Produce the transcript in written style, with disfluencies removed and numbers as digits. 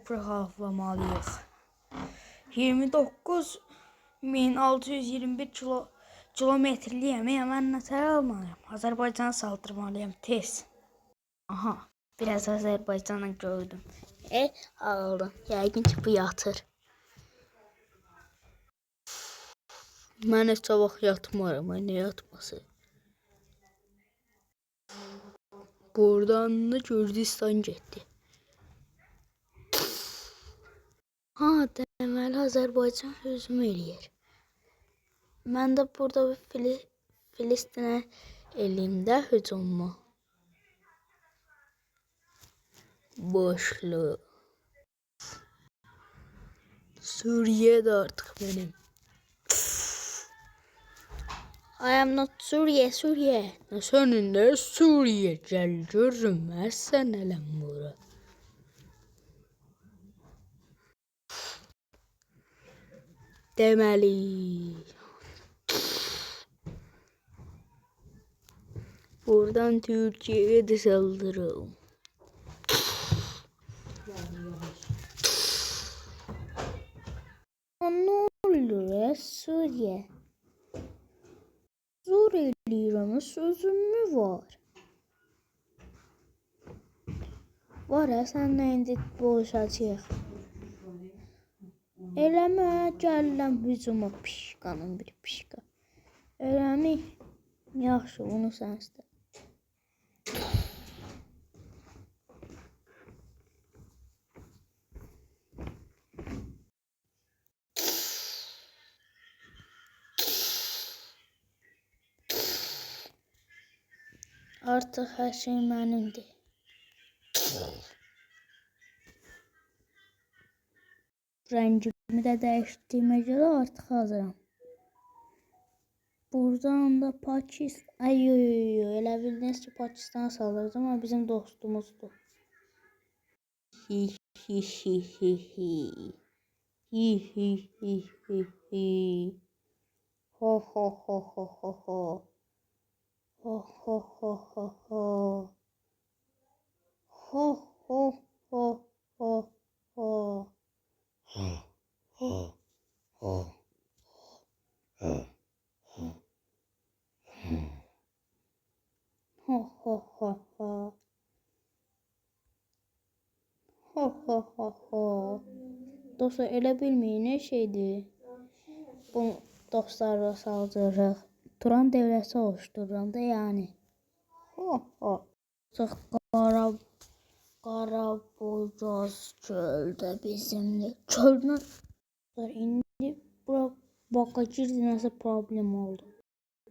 toprak havlamalıyıq. 29.621 kilometrli yemeği mən nətər almalıyım? Azərbaycan'a saldırmalıyım tez. Aha, biraz Azərbaycan'a gördüm. Aldım. Yəqin ki bu yatır. Mən heç vaxt yatmaram, nə yatması? Buradan da Gürcistan getdi. Ha, deməli Azərbaycan hücum eləyir. Mən də burada Filistinə eləyimdə hücumu. Boşlu. Suriye de artık benim. I am not Suriye. Senin de Suriye. Gel görünmezsen elem bura. Demeli. Buradan Türkiye'ye de saldıralım. Ne oluyor ya Suriye? Suriye'nin sözüm mü var? Var ya sen ne indi boşacaq. Eləmə gəlirəm hücuma pişkanın bir pişka. Eləmi? Yaxşı bunu sən istə. Artıq hər şey mənimdir. Rəngimi də dəyişdiyimə görə artıq hazıram. Buradan da Pakistan... Ay elə bildiniz ki Pakistan'a saldırdım ama bizim dostumuzdur. Ho ho ho ho ho ho. Ho ho ho ho ho. Ho ho ho ho ho. Ho ho ho. Ho ho ho ho. Ho ho ho ho. Dostlar elə bilməyin nə şeydir. Bu dostlarla saldırırıq. Turan devleti oluştururam da yani. Ho ho. Çox Qaraboğaz çöldə bizimdir. Çöldən indi bura baka girdi nəsə problem oldu.